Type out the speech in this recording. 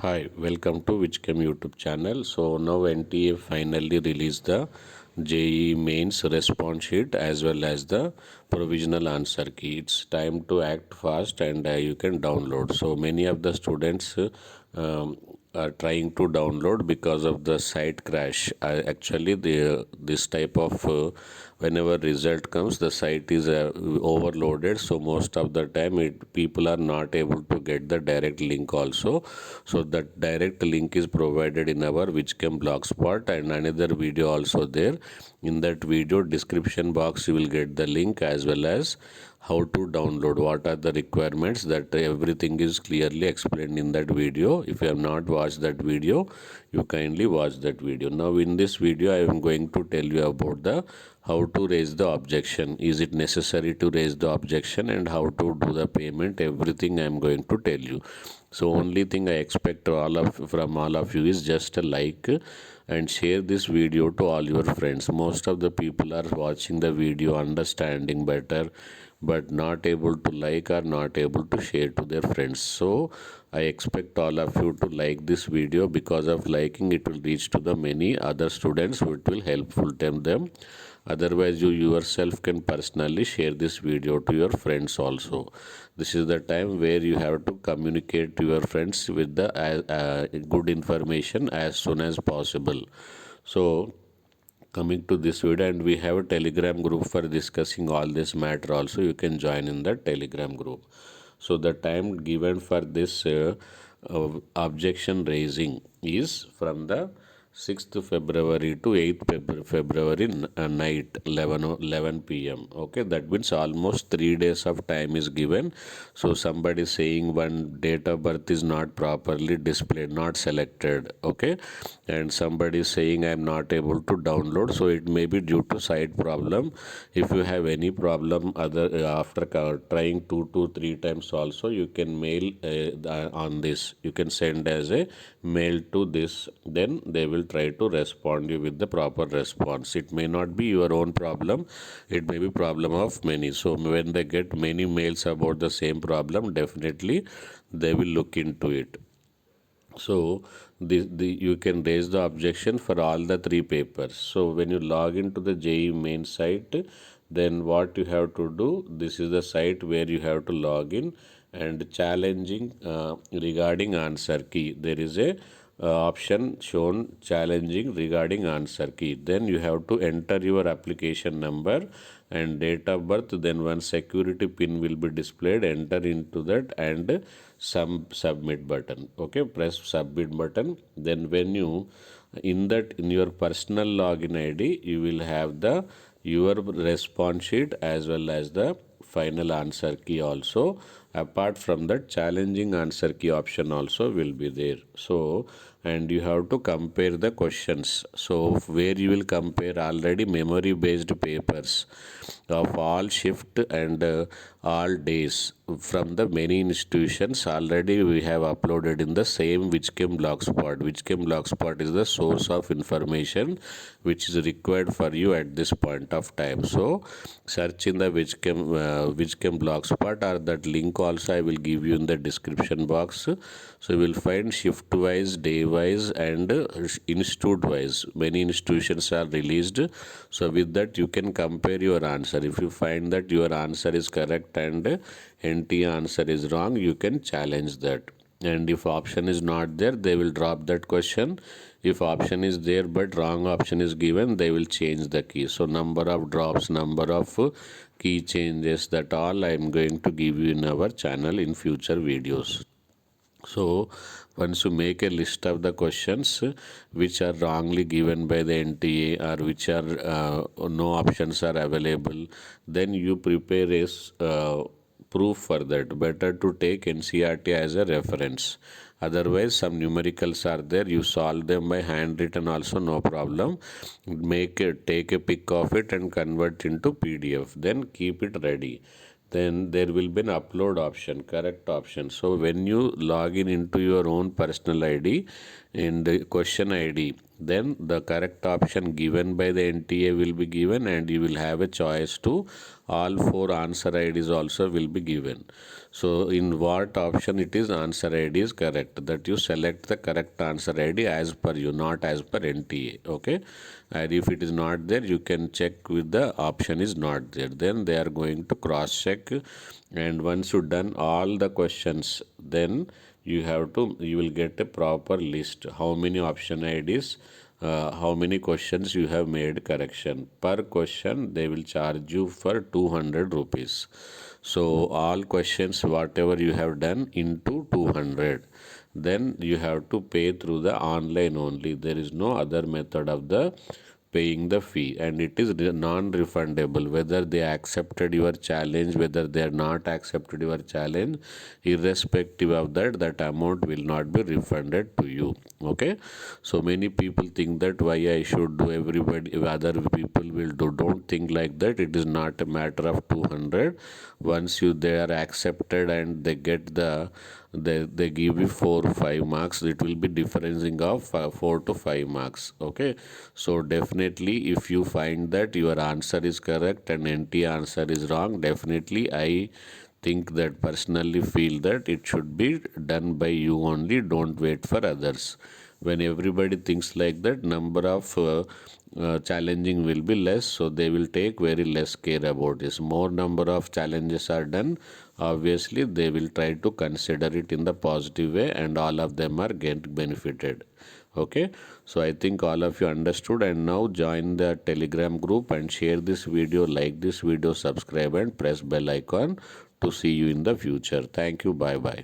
Hi, welcome to Chem YouTube channel. So now NTA finally released the JEE mains response sheet as well as the provisional answer key. It's time to act fast and you can download. So many of the students are trying to download because of the site crash. Actually, this type of whenever result comes, the site is overloaded. So most of the time, people are not able to get the direct link also. So that direct link is provided in our Chem blogspot, and another video also there. In that video description box, you will get the link as well as how to download, what are the requirements, that everything is clearly explained in that video. If you have not watched that video, you kindly watch that video. Now in this video I am going to tell you about the how to raise the objection, is it necessary to raise the objection, and how to do the payment. Everything I am going to tell you. So only thing I expect from all of you is just a like and share this video to all your friends. Most of the people are watching the video, understanding better, but not able to like or not able to share to their friends. So I expect all of you to like this video. Because of liking, it will reach to the many other students, which will helpful to them. Otherwise, you yourself can personally share this video to your friends also. This is the time where you have to communicate to your friends with the good information as soon as possible. So coming to this video, and we have a Telegram group for discussing all this matter also. You can join in the Telegram group. So the time given for this objection raising is from the 6th February to 8th February night 11 p.m. Okay, that means almost 3 days of time is given. So somebody saying one date of birth is not properly displayed, not selected. Okay, and somebody is saying I am not able to download. So it may be due to site problem. If you have any problem after trying 2 to 3 times also, you can mail on this. You can send as a mail to this. Then they will try to respond you with the proper response. It may not be your own problem. It may be problem of many. So when they get many mails about the same problem, definitely they will look into it. So you can raise the objection for all the 3 papers. So when you log into the JEE main site, then what you have to do, this is the site where you have to log in and challenging regarding answer key. There is a option shown challenging regarding answer key. Then you have to enter your application number and date of birth. Then one security pin will be displayed. Enter into that and some submit button. Okay, press submit button. Then when you in your personal login ID, you will have the your response sheet as well as the final answer key also. Apart from that, challenging answer key option also will be there. So and you have to compare the questions. So where you will compare already memory based papers of all shift and all days from the many institutions. Already we have uploaded in the same Chem blogspot. Chem blogspot is the source of information which is required for you at this point of time. So search in the Chem blogspot, or that link also I will give you in the description box. So you will find shift wise, day wise, and institute wise. Many institutions are released. So with that you can compare your answer. If you find that your answer is correct and NT answer is wrong, you can challenge that. And if option is not there, they will drop that question. If option is there but wrong option is given, they will change the key. So number of drops, number of key changes, that all I am going to give you in our channel in future videos. So once you make a list of the questions which are wrongly given by the NTA, or which are no options are available, then you prepare a proof for that. Better to take NCERT as a reference. Otherwise, some numericals are there. You solve them by handwritten also, no problem. Take a pic of it and convert into PDF. Then keep it ready. Then there will be an upload option, correct option. So when you log in into your own personal ID and the question ID, then the correct option given by the NTA will be given, and you will have a choice to all 4 answer IDs also will be given. So in what option it is, answer ID is correct, that you select the correct answer ID as per you, not as per NTA. Okay, and if it is not there, you can check with the option is not there, then they are going to cross check. And once you done all the questions, then you will get a proper list how many option IDs, how many questions you have made correction. Per question they will charge you for 200 rupees. So all questions whatever you have done into 200, then you have to pay through the online only. There is no other method of the paying the fee, and it is non-refundable. Whether they accepted your challenge, whether they are not accepted your challenge, irrespective of that amount will not be refunded to you. Okay, so many people think that why I should do, everybody other people will do. Don't think like that. It is not a matter of 200. Once they are accepted and they get they give you 4 or 5 marks, it will be differencing of 4 to 5 marks. Okay, so definitely if you find that your answer is correct and NT answer is wrong, definitely I think that personally feel that it should be done by you only. Don't wait for others. When everybody thinks like that, number of challenging will be less, so they will take very less care about this. More number of challenges are done, obviously they will try to consider it in the positive way, and all of them are get benefited. Okay, so I think all of you understood, and now join the Telegram group and share this video, like this video, subscribe and press bell icon to see you in the future. Thank you. Bye bye.